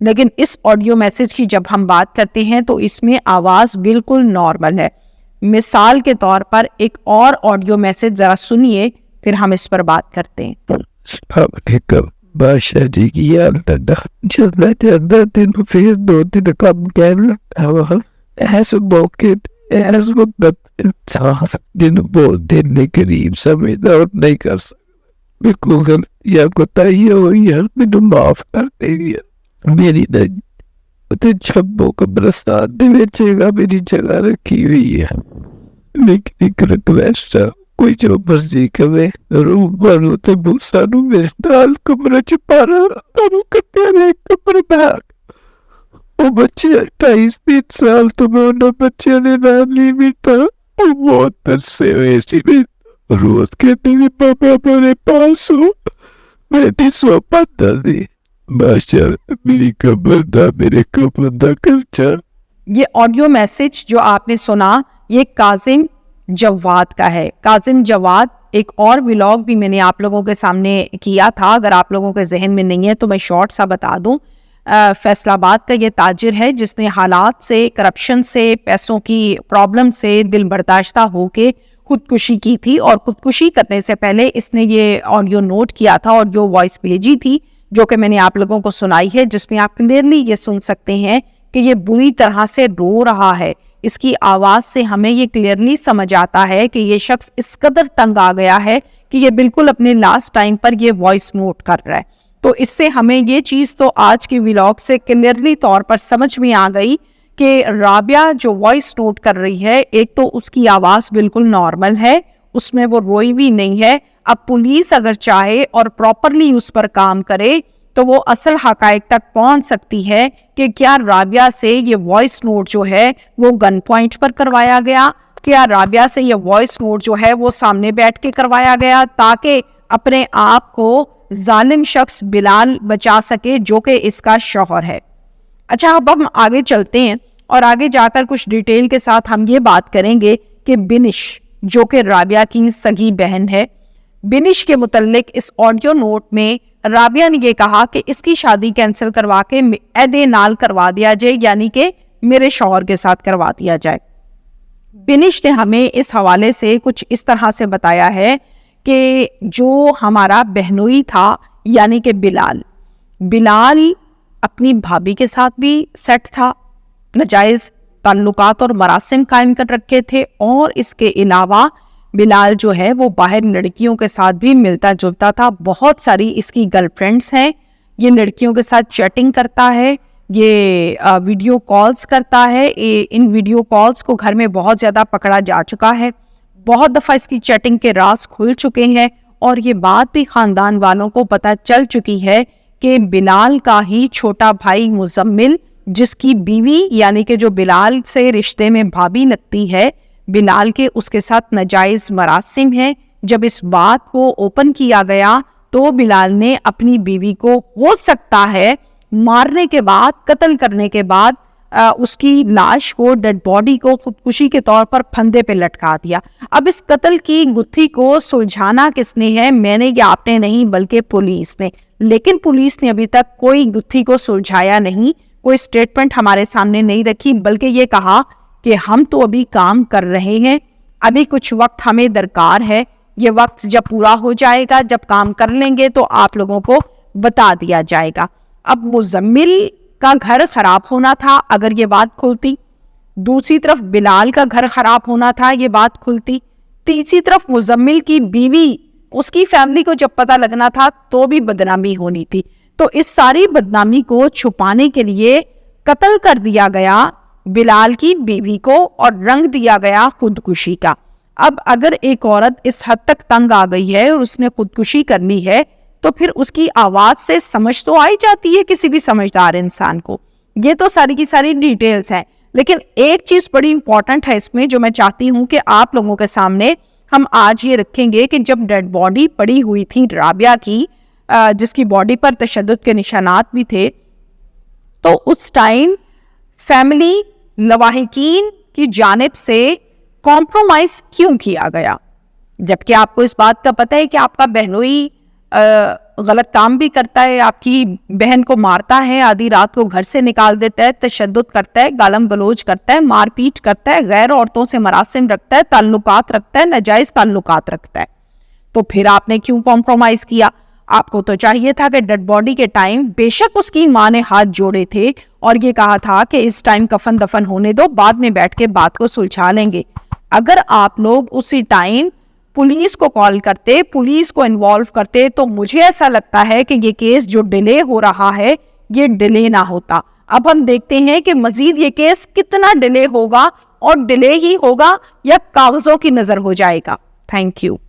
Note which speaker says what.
Speaker 1: لیکن اس audio message کی جب ہم بات کرتے ہیں تو اس میں آواز بالکل نارمل ہے. مثال کے طور پر ایک اور آڈیو میسج ذرا سنیے, پھر ہم اس پر بات کرتے ہیں.
Speaker 2: السلام علیکم. بادشاہ جی کی یاد چلتا چلتا دن پھر 2 دن کم کہنا ایسے موقع ایسے وقت انسان جن بہت دن کے قریب سمجھتا اور نہیں کر سکتا. میرے کو غلطیاں کوتاہیاں ہوئی ہیں, مجھے معاف کر دے گیا. میری چھبوں قبرستان دے وچ میری جگہ رکھی ہوئی ہے, لیکن ایک ریکویسٹ ہے, کوئی جو مرضی کرے روح بانو تے بوسا نو میرے نال کمرے چ پارا تانوں کٹے رہے کمرے بیگ. وہ بچے 28-3 سال تو میں انہوں بچے نے نال نہیں بیٹھا. وہ بہت ترسے ہوئے سی میں روز کہتے ہیں پاپا میرے پاس ہو, میں نہیں سو پاتا دی. بادشاہ میری قبر دا میرے قبر دا خرچہ.
Speaker 1: یہ آڈیو میسج جو آپ نے سنا یہ کاظم جواد کا ہے. کاظم جواد ایک اور ولاگ بھی میں نے آپ لوگوں کے سامنے کیا تھا, اگر آپ لوگوں کے ذہن میں نہیں ہے تو میں شارٹ سا بتا دوں. فیصل آباد کا یہ تاجر ہے جس نے حالات سے, کرپشن سے, پیسوں کی پرابلم سے دل برداشتہ ہو کے خودکشی کی تھی, اور خودکشی کرنے سے پہلے اس نے یہ آڈیو نوٹ کیا تھا اور جو وائس بھیجی تھی جو کہ میں نے آپ لوگوں کو سنائی ہے, جس میں آپ کلیئرلی یہ سن سکتے ہیں کہ یہ بری طرح سے رو رہا ہے. اس کی آواز سے ہمیں یہ کلیئرلی سمجھ آتا ہے کہ یہ شخص اس قدر تنگ آ گیا ہے کہ یہ بالکل اپنے لاسٹ ٹائم پر یہ وائس نوٹ کر رہا ہے. تو اس سے ہمیں یہ چیز تو آج کی ولاگ سے کلیئرلی طور پر سمجھ میں آ گئی کہ رابعہ جو وائس نوٹ کر رہی ہے, ایک تو اس کی آواز بالکل نارمل ہے, اس میں وہ روئی بھی نہیں ہے. اب پولیس اگر چاہے اور پراپرلی اس پر کام کرے تو وہ اصل حقائق تک پہنچ سکتی ہے کہ کیا رابعہ سے یہ وائس نوٹ جو ہے وہ گن پوائنٹ پر کروایا گیا, کیا رابعہ سے یہ وائس نوٹ جو ہے وہ سامنے بیٹھ کے کروایا گیا تاکہ اپنے آپ کو ظالم شخص بلال بچا سکے جو کہ اس کا شوہر ہے. اچھا, اب ہم آگے چلتے ہیں اور آگے جا کر کچھ ڈیٹیل کے ساتھ ہم یہ بات کریں گے کہ بنش جو کہ رابعہ کی سگی بہن ہے, بنش کے متعلق اس آڈیو نوٹ میں رابعہ نے یہ کہا کہ اس کی شادی کینسل کروا کے عہد نال کروا دیا جائے, یعنی کہ میرے شوہر کے ساتھ کروا دیا جائے. بنش نے ہمیں اس حوالے سے کچھ اس طرح سے بتایا ہے کہ جو ہمارا بہنوئی تھا یعنی کہ بلال اپنی بھابھی کے ساتھ بھی سیٹ تھا, ناجائز تعلقات اور مراسم قائم کر رکھے تھے, اور اس کے علاوہ بلال جو ہے وہ باہر لڑکیوں کے ساتھ بھی ملتا جلتا تھا. بہت ساری اس کی گرل فرینڈز ہیں, یہ لڑکیوں کے ساتھ چیٹنگ کرتا ہے, یہ ویڈیو کالز کرتا ہے. ان ویڈیو کالز کو گھر میں بہت زیادہ پکڑا جا چکا ہے, بہت دفعہ اس کی چیٹنگ کے راز کھل چکے ہیں, اور یہ بات بھی خاندان والوں کو پتہ چل چکی ہے کہ بلال کا ہی چھوٹا بھائی مزمل, جس کی بیوی یعنی کہ جو بلال سے رشتے میں بھابھی لگتی ہے, بلال کے اس کے ساتھ ناجائز مراسم ہیں. جب اس بات کو اوپن کیا گیا تو بلال نے اپنی بیوی کو ہو سکتا ہے مارنے کے بعد, قتل کرنے کے بعد اس کی لاش کو, ڈیڈ باڈی کو خودکشی کے طور پر پھندے پہ لٹکا دیا. اب اس قتل کی گتھی کو سلجھانا کس نے ہے؟ میں نے یا آپ نے نہیں بلکہ پولیس نے. لیکن پولیس نے ابھی تک کوئی گتھی کو سلجھایا نہیں, کوئی سٹیٹمنٹ ہمارے سامنے نہیں رکھی, بلکہ یہ کہا کہ ہم تو ابھی کام کر رہے ہیں, ابھی کچھ وقت ہمیں درکار ہے, یہ وقت جب پورا ہو جائے گا, جب کام کر لیں گے تو آپ لوگوں کو بتا دیا جائے گا. اب مزمل کا گھر خراب ہونا تھا اگر یہ بات کھلتی, دوسری طرف بلال کا گھر خراب ہونا تھا یہ بات کھلتی, تیسری طرف مزمل کی بیوی, اس کی فیملی کو جب پتہ لگنا تھا تو بھی بدنامی ہونی تھی. تو اس ساری بدنامی کو چھپانے کے لیے قتل کر دیا گیا بلال کی بیوی کو اور رنگ دیا گیا خودکشی کا. اب اگر ایک عورت اس حد تک تنگ آ گئی ہے اور اس نے خودکشی کرنی ہے تو پھر اس کی آواز سے سمجھ تو آئی جاتی ہے کسی بھی سمجھدار انسان کو. یہ تو ساری کی ساری ڈیٹیلز ہیں, لیکن ایک چیز بڑی امپورٹنٹ ہے اس میں جو میں چاہتی ہوں کہ آپ لوگوں کے سامنے ہم آج یہ رکھیں گے کہ جب ڈیڈ باڈی پڑی ہوئی تھی رابعہ کی, جس کی باڈی پر تشدد کے نشانات بھی تھے, تو اس ٹائم فیملی لواحقین کی جانب سے کمپرومائز کیوں کیا گیا؟ جبکہ آپ کو اس بات کا پتہ ہے کہ آپ کا بہنوئی غلط کام بھی کرتا ہے, آپ کی بہن کو مارتا ہے, آدھی رات کو گھر سے نکال دیتا ہے, تشدد کرتا ہے, گالم گلوچ کرتا ہے, مار پیٹ کرتا ہے, غیر عورتوں سے مراسم رکھتا ہے, تعلقات رکھتا ہے, ناجائز تعلقات رکھتا ہے, تو پھر آپ نے کیوں کمپرومائز کیا؟ آپ کو تو چاہیے تھا کہ ڈیڈ باڈی کے ٹائم بے شک اس کی ماں نے ہاتھ جوڑے تھے اور یہ کہا تھا کہ اس ٹائم کفن دفن ہونے دو, بعد میں بیٹھ کے بات کو سلجھا لیں گے. اگر آپ لوگ اسی ٹائم پولیس کو کال کرتے, پولیس کو انوالو کرتے, تو مجھے ایسا لگتا ہے کہ یہ کیس جو ڈیلے ہو رہا ہے یہ ڈیلے نہ ہوتا. اب ہم دیکھتے ہیں کہ مزید یہ کیس کتنا ڈیلے ہوگا, اور ڈیلے ہی ہوگا یا کاغذوں کی نظر ہو جائے گا. Thank you.